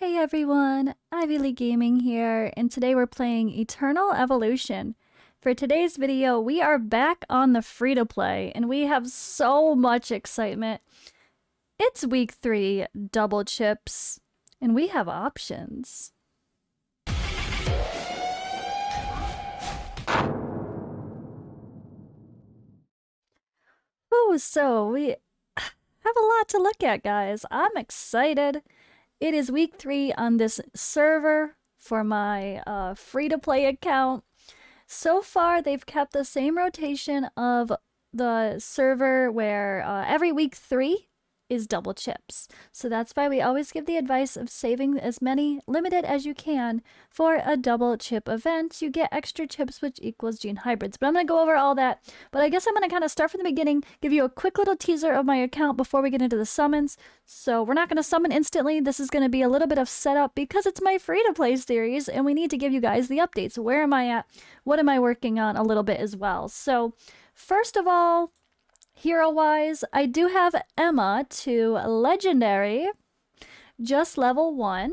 Hey everyone, Ivy Lee Gaming here, and today we're playing Eternal Evolution. For today's video, we are back on the free-to-play, and we have so much excitement. It's week 3, double chips, and we have options. Ooh, so we have a lot to look at, guys. I'm excited. It is week 3 on this server for my free-to-play account. So far, they've kept the same rotation of the server where every week 3 is double chips. So that's why we always give the advice of saving as many limited as you can for a double chip event. You get extra chips, which equals gene hybrids. But I'm going to go over all that. But I guess I'm going to kind of start from the beginning, give you a quick little teaser of my account before we get into the summons. So we're not going to summon instantly. This is going to be a little bit of setup because it's my free-to-play series and we need to give you guys the updates. Where am I at? What am I working on a little bit as well? So first of all, hero-wise, I do have Emma to Legendary, just level 1.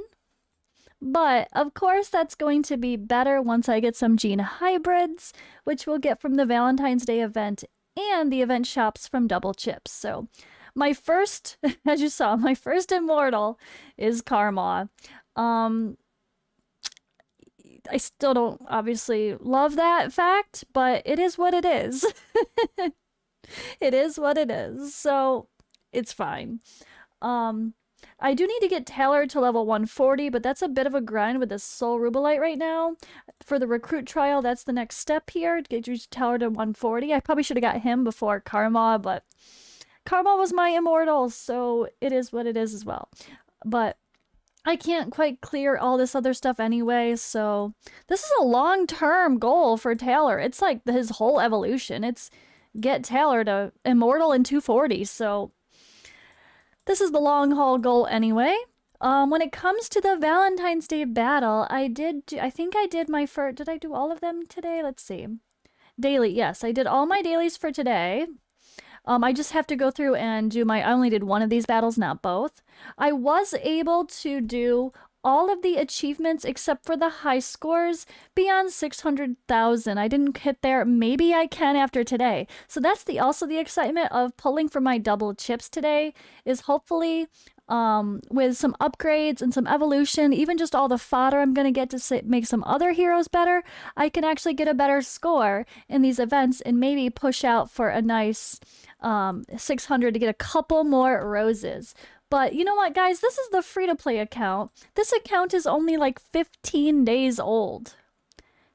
But, of course, that's going to be better once I get some gene hybrids, which we'll get from the Valentine's Day event and the event shops from Double Chips. So, my first, as you saw, my first immortal is Karma. I still don't obviously love that fact, but it is what it is. It is what it is, so it's fine. I do need to get tailored to level 140, but that's a bit of a grind with this Soul Rubelite right now. For the recruit trial, that's the next step here, to get you tailored to 140. I probably should have got him before Karma, but Karma was my immortal, so it is what it is as well. But I can't quite clear all this other stuff anyway, so this is a long-term goal for Taylor. It's like his whole evolution. It's get Taylor to immortal in 240, so this is the long haul goal anyway. When it comes to the Valentine's Day battle, I think I did my first, did I do all of them today? Let's see. Daily, yes, I did all my dailies for today. I just have to go through and do I only did one of these battles, not both. I was able to do all of the achievements except for the high scores beyond 600,000. I didn't hit there. Maybe I can after today. So that's also the excitement of pulling for my double chips today, is hopefully with some upgrades and some evolution, even just all the fodder I'm going to get to make some other heroes better, I can actually get a better score in these events and maybe push out for a nice 600 to get a couple more roses. But you know what, guys? This is the free-to-play account. This account is only like 15 days old.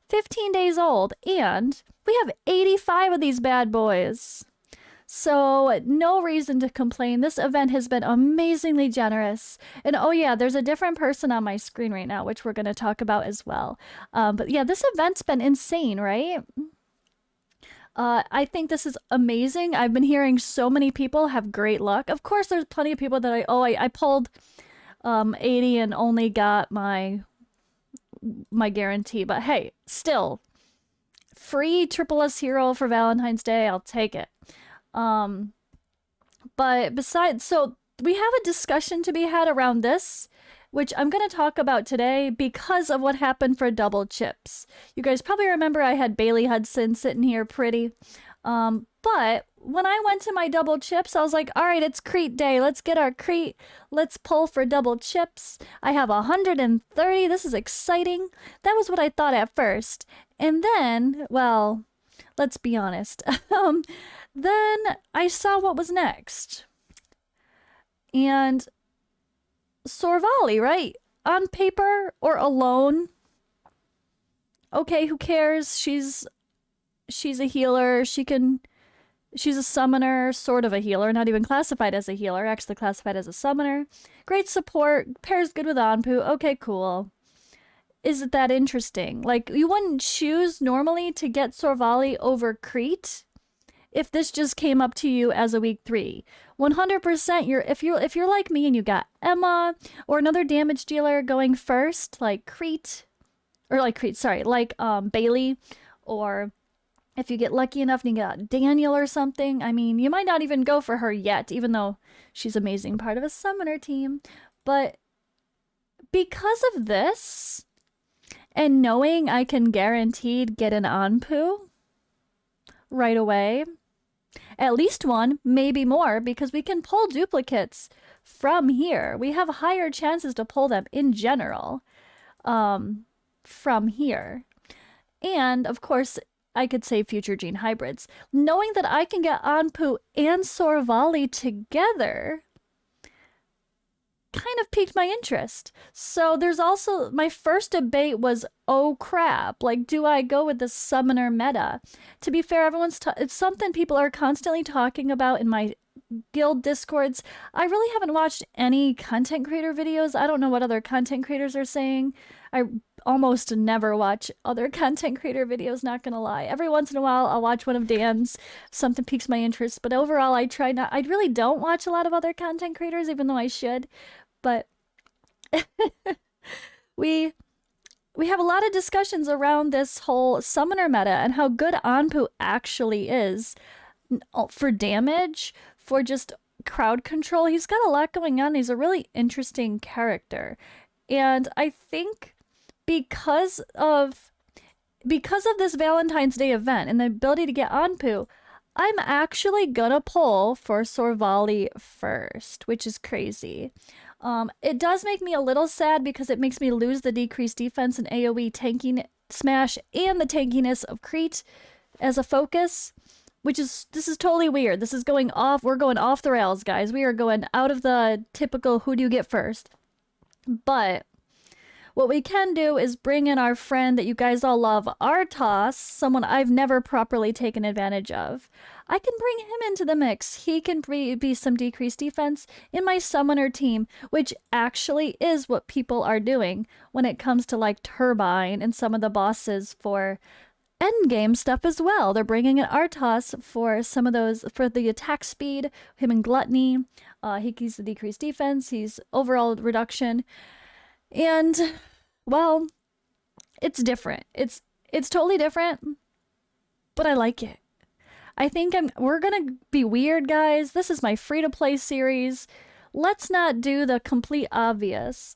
15 days old, and we have 85 of these bad boys. So no reason to complain. This event has been amazingly generous. And oh yeah, there's a different person on my screen right now, which we're going to talk about as well. But yeah, this event's been insane, right? I think this is amazing. I've been hearing so many people have great luck. Of course, there's plenty of people that I pulled 80 and only got my guarantee. But hey, still, free Triple S hero for Valentine's Day. I'll take it. But besides, so we have a discussion to be had around this, which I'm going to talk about today because of what happened for double chips. You guys probably remember I had Bailey Hudson sitting here pretty. But when I went to my double chips, I was like, all right, it's Crete Day. Let's get our Crete. Let's pull for double chips. I have 130. This is exciting. That was what I thought at first. And then, well, let's be honest. Then I saw what was next. And Sorvaley, right? On paper or alone. Okay, who cares? She's a healer. She's a summoner, sort of a healer, not even classified as a healer, actually classified as a summoner. Great support, pairs good with Anpu. Okay, cool. Is it that interesting? Like, you wouldn't choose normally to get Sorvaley over Crete if this just came up to you as a week 3. 100% if you're like me and you got Emma or another damage dealer going first, like Bailey, or if you get lucky enough and you got Daniel or something, I mean, you might not even go for her yet, even though she's an amazing part of a summoner team. But because of this, and knowing I can guaranteed get an Anpu right away, at least one, maybe more, because we can pull duplicates from here. We have higher chances to pull them in general from here. And of course, I could say future gene hybrids. Knowing that I can get Anpu and Sorvaley together kind of piqued my interest. So there's also, my first debate was, oh crap, like, do I go with the summoner meta? To be fair, it's something people are constantly talking about in my guild discords. I really haven't watched any content creator videos. I don't know what other content creators are saying. I almost never watch other content creator videos, not gonna lie. Every once in a while I'll watch one of Dan's, something piques my interest, but overall I really don't watch a lot of other content creators, even though I should. But we have a lot of discussions around this whole summoner meta and how good Anpu actually is for damage, for just crowd control. He's got a lot going on. He's a really interesting character. And I think because of this Valentine's Day event and the ability to get Anpu, I'm actually gonna pull for Sorvaley first, which is crazy. It does make me a little sad because it makes me lose the decreased defense and AoE tanking smash and the tankiness of Crete as a focus, this is totally weird. This is going off, we're going off the rails, guys. We are going out of the typical who do you get first. But what we can do is bring in our friend that you guys all love, Artos, someone I've never properly taken advantage of. I can bring him into the mix. He can be some decreased defense in my summoner team, which actually is what people are doing when it comes to like Turbine and some of the bosses for endgame stuff as well. They're bringing in Artos for some of those, for the attack speed, him and Gluttony. He's the decreased defense, he's overall reduction. And, well, it's different. It's totally different, but I like it. I think we're gonna be weird, guys. This is my free-to-play series. Let's not do the complete obvious.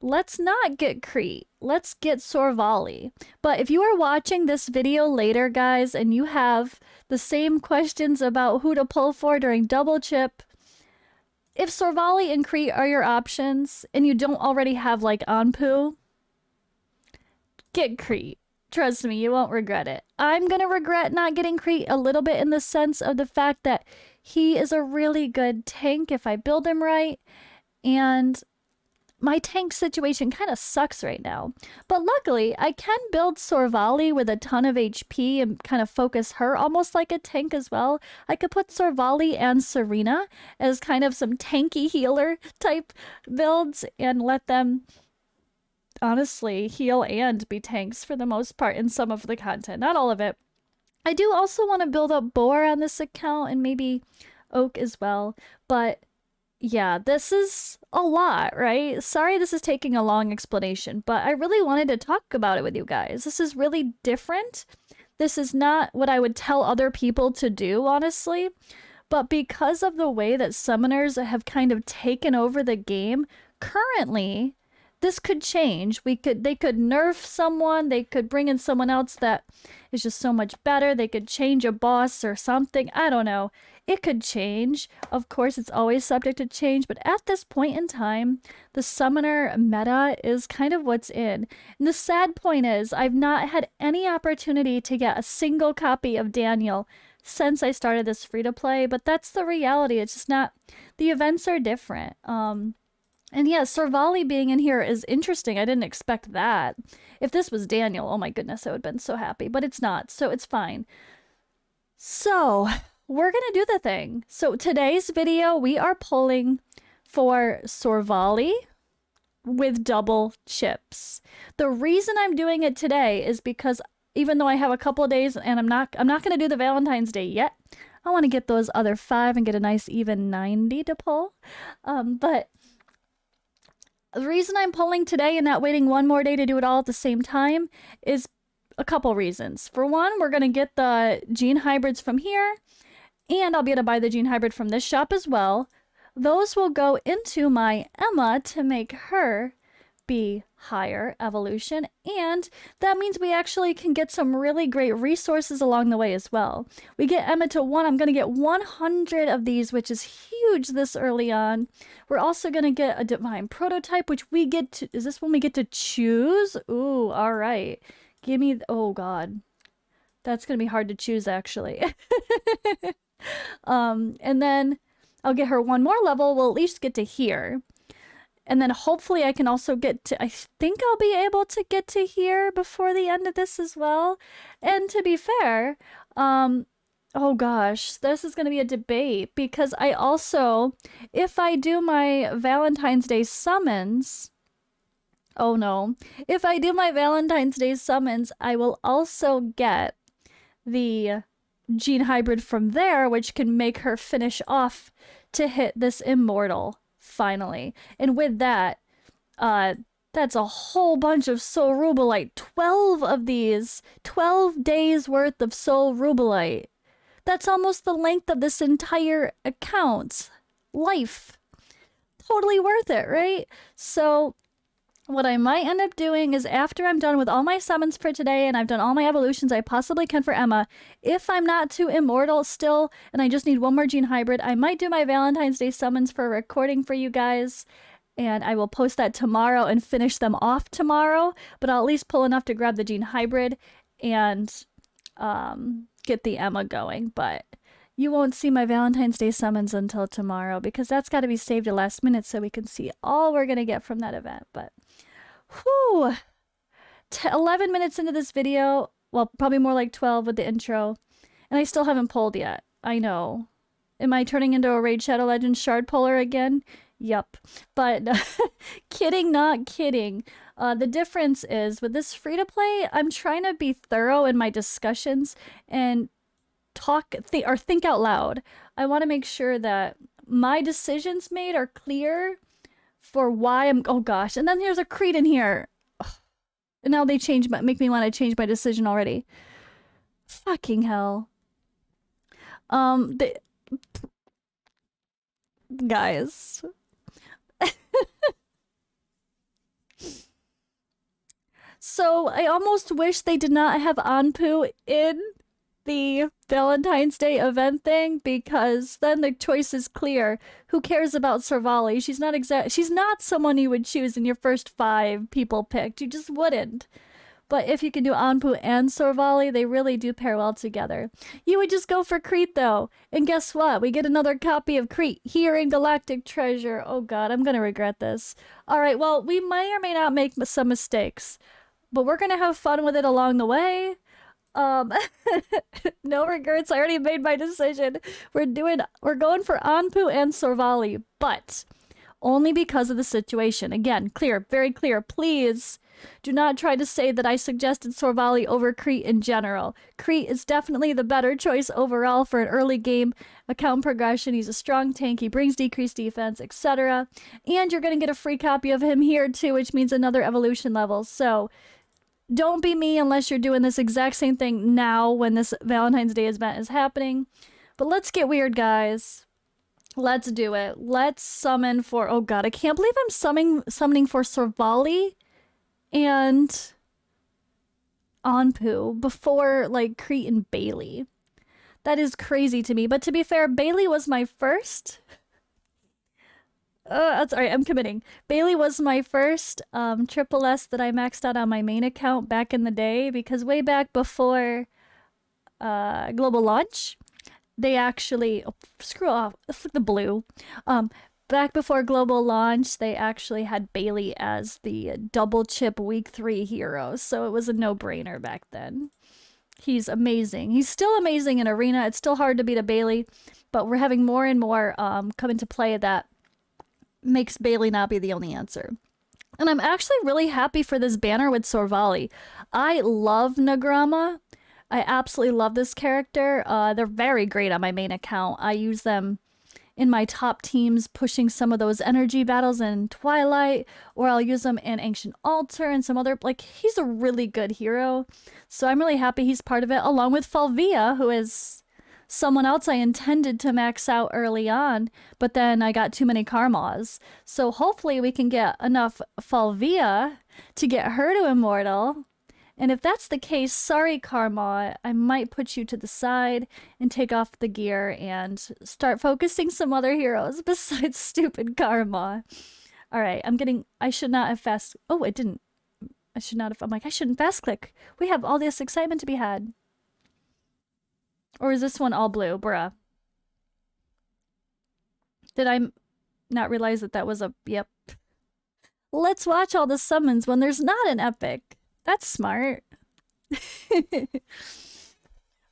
Let's not get Crete. Let's get Sorvaley. But if you are watching this video later, guys, and you have the same questions about who to pull for during double chip, if Sorvaley and Crete are your options, and you don't already have, like, Anpu, get Crete. Trust me, you won't regret it. I'm gonna regret not getting Crete a little bit in the sense of the fact that he is a really good tank if I build him right, and my tank situation kind of sucks right now. But luckily, I can build Sorvaley with a ton of HP and kind of focus her almost like a tank as well. I could put Sorvaley and Serena as kind of some tanky healer type builds and let them honestly heal and be tanks for the most part in some of the content. Not all of it. I do also want to build up Boar on this account and maybe Oak as well, but yeah, this is a lot, right? Sorry this is taking a long explanation, but I really wanted to talk about it with you guys. This is really different. This is not what I would tell other people to do, honestly. But because of the way that summoners have kind of taken over the game, currently, this could change. They could nerf someone, they could bring in someone else that is just so much better. They could change a boss or something. I don't know. It could change. Of course, it's always subject to change, but at this point in time, the summoner meta is kind of what's in. And the sad point is, I've not had any opportunity to get a single copy of Daniel since I started this free-to-play, but that's the reality. It's just not, the events are different. And yeah, Sorvaley being in here is interesting. I didn't expect that. If this was Daniel, oh my goodness, I would have been so happy, but it's not, so it's fine. So we're gonna do the thing. So today's video, we are pulling for Sorvaley with double chips. The reason I'm doing it today is because even though I have a couple of days and I'm not gonna do the Valentine's Day yet, I want to get those other 5 and get a nice even 90 to pull. But the reason I'm pulling today and not waiting one more day to do it all at the same time is a couple reasons. For one, we're gonna get the gene hybrids from here, and I'll be able to buy the gene hybrid from this shop as well. Those will go into my Emma to make her be higher evolution, and that means we actually can get some really great resources along the way as well. We get Emma to 1. I'm going to get 100 of these, which is huge this early on. We're also going to get a divine prototype, which we get to... Is this when we get to choose? Ooh, all right. Give me... Oh, God. That's going to be hard to choose, actually. And then I'll get her 1 more level. We'll at least get to here. And then hopefully I can also get to, I think I'll be able to get to here before the end of this as well. And to be fair, oh gosh, this is going to be a debate because I also, if I do my Valentine's Day summons, oh no, if I do my Valentine's Day summons, I will also get the gene hybrid from there, which can make her finish off to hit this immortal. Finally. And with that, that's a whole bunch of soul rubelite. 12 of these. 12 days worth of soul rubelite. That's almost the length of this entire account's life. Totally worth it, right? So what I might end up doing is after I'm done with all my summons for today and I've done all my evolutions I possibly can for Emma, if I'm not too immortal still and I just need 1 more gene hybrid, I might do my Valentine's Day summons for a recording for you guys, and I will post that tomorrow and finish them off tomorrow, but I'll at least pull enough to grab the gene hybrid and get the Emma going. But you won't see my Valentine's Day summons until tomorrow because that's got to be saved at last minute so we can see all we're going to get from that event. But whew, 11 minutes into this video, well, probably more like 12 with the intro, and I still haven't pulled yet. I know. Am I turning into a Raid Shadow Legends shard puller again? Yup. But kidding, not kidding. The difference is with this free-to-play, I'm trying to be thorough in my discussions and think out loud. I want to make sure that my decisions made are clear for why I'm... Oh gosh, and then there's a Crete in here. Ugh. And now they make me want to change my decision already. Fucking hell. Guys. So I almost wish they did not have Anpu in the Valentine's Day event thing, because then the choice is clear. Who cares about Sorvaley? She's not someone you would choose in your first 5 people picked. You just wouldn't. But if you can do Anpu and Sorvaley, they really do pair well together. You would just go for Crete though. And guess what? We get another copy of Crete here in Galactic Treasure. Oh god, I'm gonna regret this. Alright, well, we may or may not make some mistakes, but we're gonna have fun with it along the way. No regrets. I already made my decision. We're going for Anpu and Sorvaley, but only because of the situation. Again, clear, very clear. Please do not try to say that I suggested Sorvaley over Crete in general. Crete is definitely the better choice overall for an early game account progression. He's a strong tank, he brings decreased defense, etc. And you're going to get a free copy of him here too, which means another evolution level. So don't be me unless you're doing this exact same thing now when this Valentine's Day event is happening. But let's get weird, guys. Let's do it. Let's summon for... Oh god, I can't believe I'm summoning for Sorvaley and Anpu before, like, Crete and Bailey. That is crazy to me. But to be fair, Bailey was my first... that's alright, I'm committing. Bailey was my first triple S that I maxed out on my main account back in the day, because way back before global launch, they actually... Oh, screw off. Flick the blue. Back before global launch, they actually had Bailey as the double chip week 3 hero, so it was a no-brainer back then. He's amazing. He's still amazing in Arena. It's still hard to beat a Bailey, but we're having more and more come into play that makes Bailey not be the only answer. And I'm actually really happy for this banner with Sorvaley. I love Nagrama. I absolutely love this character. They're very great on my main account. I use them in my top teams, pushing some of those energy battles in Twilight, or I'll use them in Ancient Altar and some other... Like, he's a really good hero. So I'm really happy he's part of it, along with Falvia, who is someone else I intended to max out early on, but then I got too many Karmas. So hopefully we can get enough Falvia to get her to Immortal. And if that's the case, sorry Karma, I might put you to the side and take off the gear and start focusing some other heroes besides stupid Karma. All right, I should not have oh, it didn't. I should not have, I'm like, I shouldn't fast click. We have all this excitement to be had. Or is this one all blue? Bruh. Did I not realize that that was a, yep. Let's watch all the summons when there's not an epic. That's smart.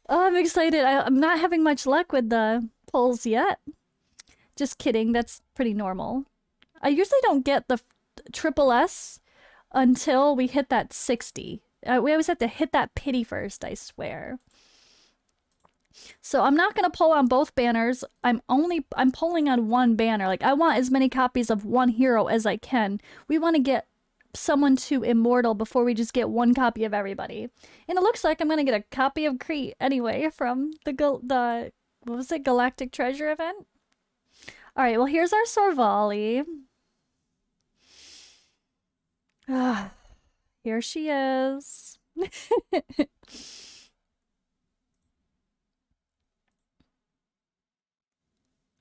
Oh, I'm excited. I'm not having much luck with the pulls yet. Just kidding. That's pretty normal. I usually don't get the triple S until we hit that 60. We always have to hit that pity first, I swear. So I'm not going to pull on both banners. I'm pulling on one banner. Like, I want as many copies of one hero as I can. We want to get someone to Immortal before we just get one copy of everybody. And it looks like I'm going to get a copy of Crete anyway from the what was it, Galactic Treasure event? All right, well, here's our Sorvaley. Here she is.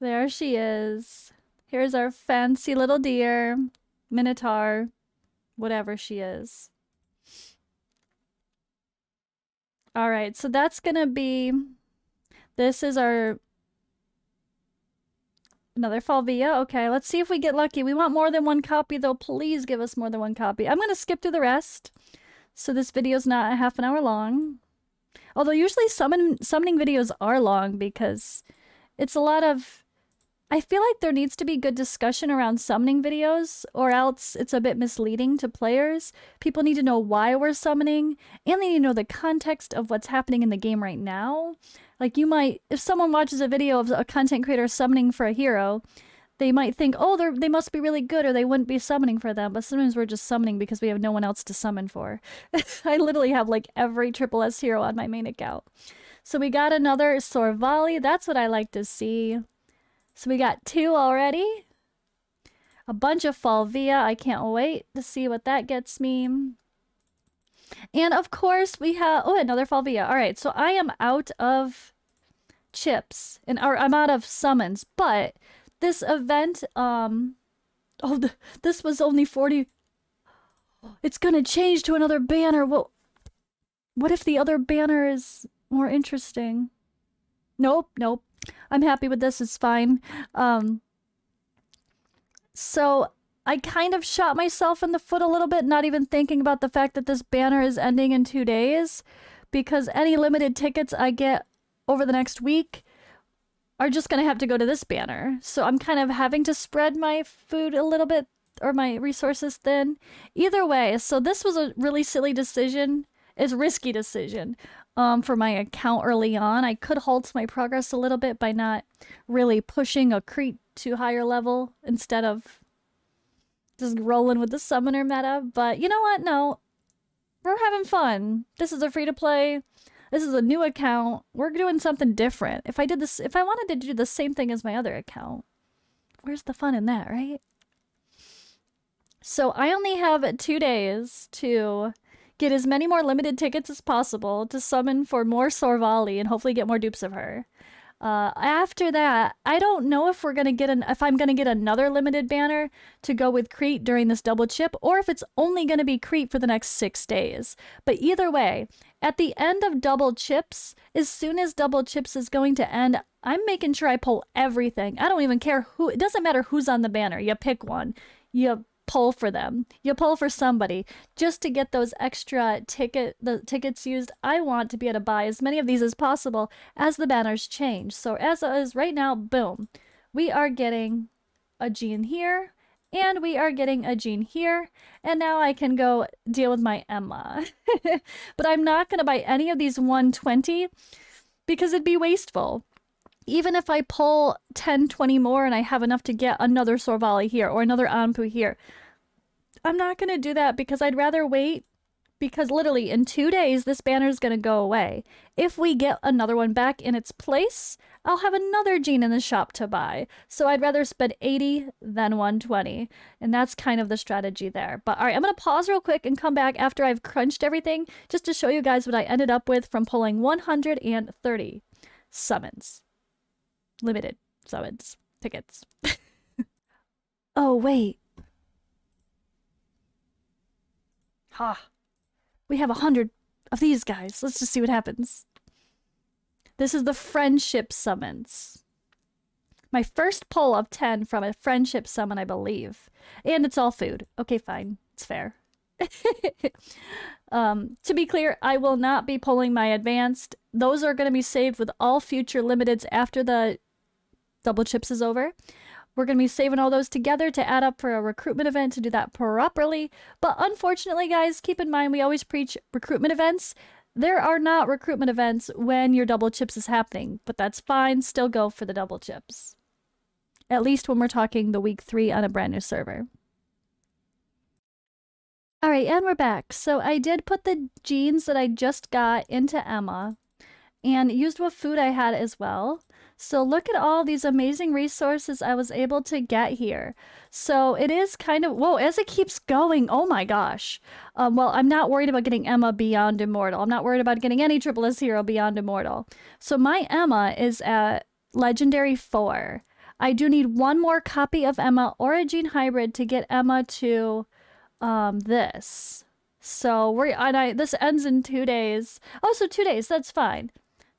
There she is. Here's our fancy little deer, Minotaur, whatever she is. All right, so that's gonna be, this is our, another Falvia. Okay, let's see if we get lucky. We want more than one copy though. Please give us more than one copy. I'm gonna skip through the rest, so this video's not a half an hour long. Although usually summoning videos are long because it's a lot of, I feel like there needs to be good discussion around summoning videos, or else it's a bit misleading to players. People need to know why we're summoning, and they need to know the context of what's happening in the game right now. Like, you might, if someone watches a video of a content creator summoning for a hero, they might think, oh, they must be really good, or they wouldn't be summoning for them. But sometimes we're just summoning because we have no one else to summon for. I literally have like every triple S hero on my main account. So we got another Sorvaley. That's what I like to see. So we got 2 already. A bunch of Falvia. I can't wait to see what that gets me. And of course we have, oh, another Falvia. All right, so I am out of chips, and I'm out of summons, but this event, this was only 40. It's gonna change to another banner. Well, what if the other banner is more interesting? Nope. I'm happy with this. It's fine. So I kind of shot myself in the foot a little bit, not even thinking about the fact that this banner is ending in 2 days, because any limited tickets I get over the next week are just going to have to go to this banner. So I'm kind of having to spread my food a little bit, or my resources thin. Either way, so this was a really silly decision. It's a risky decision. For my account early on. I could halt my progress a little bit by not really pushing a Crete to higher level instead of just rolling with the summoner meta. But you know what? No. We're having fun. This is a free-to-play. This is a new account. We're doing something different. If I wanted to do the same thing as my other account, where's the fun in that, right? So I only have 2 days to get as many more limited tickets as possible to summon for more Sorvaley and hopefully get more dupes of her. After that, I don't know if we're gonna get if I'm gonna get another limited banner to go with Crete during this double chip, or if it's only gonna be Crete for the next 6 days. But either way, at the end of double chips, as soon as double chips is going to end, I'm making sure I pull everything. I don't even care who. It doesn't matter who's on the banner. You pick one. You pull for them. You pull for somebody just to get those extra tickets used. I want to be able to buy as many of these as possible as the banners change. So as is right now, boom, we are getting a gene here, and we are getting a gene here, and now I can go deal with my Emma. But I'm not going to buy any of these 120 because it'd be wasteful. Even if I pull 10, 20 more and I have enough to get another Sorvaley here or another Anpu here, I'm not going to do that because I'd rather wait because literally in 2 days, this banner is going to go away. If we get another one back in its place, I'll have another gene in the shop to buy. So I'd rather spend 80 than 120. And that's kind of the strategy there. But all right, I'm going to pause real quick and come back after I've crunched everything just to show you guys what I ended up with from pulling 130 summons. Limited summons. Tickets. Oh, wait. Ha. We have 100 of these guys. Let's just see what happens. This is the friendship summons. My first pull of 10 from a friendship summon, I believe. And it's all food. Okay, fine. It's fair. To be clear, I will not be pulling my advanced. Those are going to be saved with all future limiteds after the double chips is over. We're going to be saving all those together to add up for a recruitment event to do that properly. But unfortunately, guys, keep in mind, we always preach recruitment events. There are not recruitment events when your double chips is happening, but that's fine. Still go for the double chips. At least when we're talking the week 3 on a brand new server. All right, and we're back. So I did put the genes that I just got into Emma and used what food I had as well. So look at all these amazing resources I was able to get here. So it is kind of, whoa, as it keeps going, oh my gosh. Well, I'm not worried about getting Emma beyond Immortal. I'm not worried about getting any Triple S hero beyond Immortal. So my Emma is at Legendary 4. I do need one more copy of Emma or a Gene Hybrid to get Emma to this. So this ends in 2 days. Oh, so 2 days, that's fine.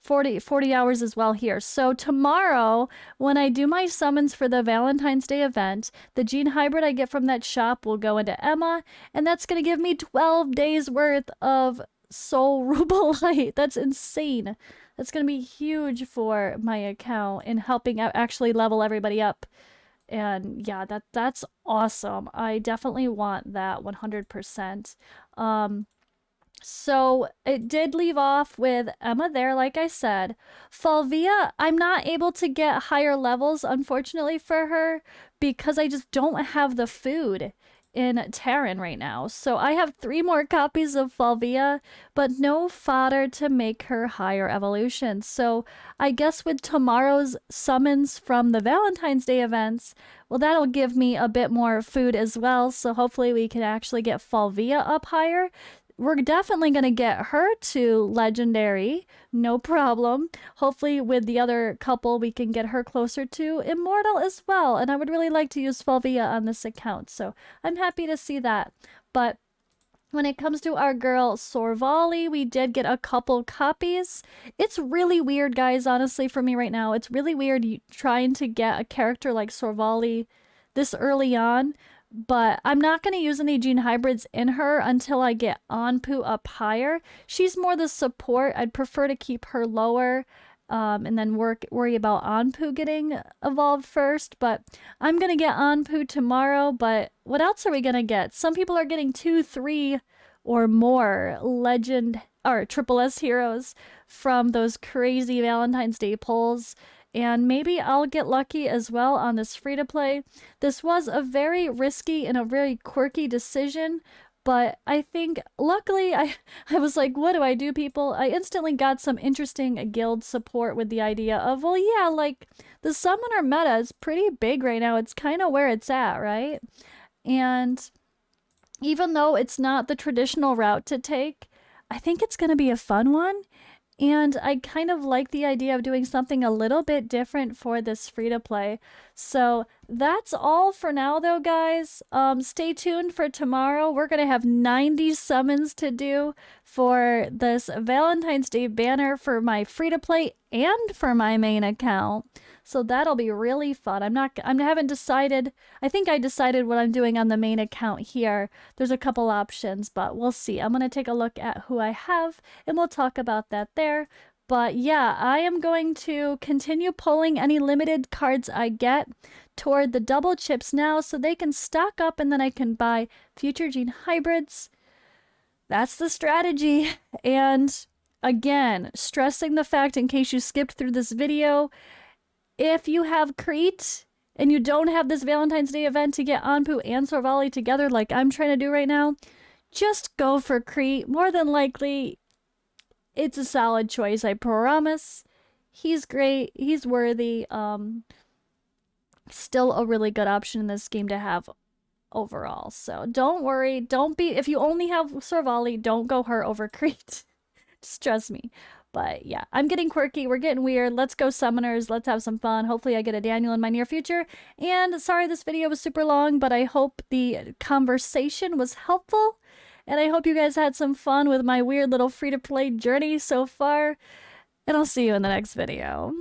40 hours as well here. So tomorrow, when I do my summons for the Valentine's Day event, the Gene Hybrid I get from that shop will go into Emma, and that's going to give me 12 days worth of Soul Ruble Light. That's insane. That's going to be huge for my account in helping actually level everybody up. And yeah, that's awesome. I definitely want that 100%. So it did leave off with Emma there, like I said. Falvia, I'm not able to get higher levels, unfortunately, for her because I just don't have the food in Terran right now. So I have 3 more copies of Falvia, but no fodder to make her higher evolution. So I guess with tomorrow's summons from the Valentine's Day events, well, that'll give me a bit more food as well. So hopefully we can actually get Falvia up higher. We're definitely going to get her to Legendary, no problem. Hopefully with the other couple, we can get her closer to Immortal as well. And I would really like to use Falvia on this account, so I'm happy to see that. But when it comes to our girl Sorvaley, we did get a couple copies. It's really weird, guys, honestly, for me right now. It's really weird trying to get a character like Sorvaley this early on. But I'm not going to use any Gene Hybrids in her until I get Anpu up higher. She's more the support. I'd prefer to keep her lower and then worry about Anpu getting evolved first. But I'm going to get Anpu tomorrow. But what else are we going to get? Some people are getting 2, 3, or more Legend or Triple S heroes from those crazy Valentine's Day pulls. And maybe I'll get lucky as well on this free-to-play. This was a very risky and a very quirky decision, but I think, luckily, I was like, what do I do, people? I instantly got some interesting guild support with the idea of, well, yeah, like, the summoner meta is pretty big right now. It's kind of where it's at, right? And even though it's not the traditional route to take, I think it's going to be a fun one. And I kind of like the idea of doing something a little bit different for this free-to-play. So that's all for now, though, guys. Stay tuned for tomorrow. We're going to have 90 summons to do for this Valentine's Day banner for my free-to-play and for my main account. So that'll be really fun. I haven't decided. I think I decided what I'm doing on the main account here. There's a couple options, but we'll see. I'm going to take a look at who I have, and we'll talk about that there. But yeah, I am going to continue pulling any limited cards I get toward the double chips now so they can stock up and then I can buy future Gene Hybrids. That's the strategy. And again, stressing the fact in case you skipped through this video, if you have Crete and you don't have this Valentine's Day event to get Anpu and Sorvaley together like I'm trying to do right now, just go for Crete. More than likely, it's a solid choice, I promise. He's great. He's worthy. Still a really good option in this game to have overall. So don't worry. Don't be, if you only have Sorvaley, don't go her over Crete. Just trust me. But yeah, I'm getting quirky. We're getting weird. Let's go summoners. Let's have some fun. Hopefully I get a Daniel in my near future. And sorry this video was super long, but I hope the conversation was helpful. And I hope you guys had some fun with my weird little free-to-play journey so far. And I'll see you in the next video.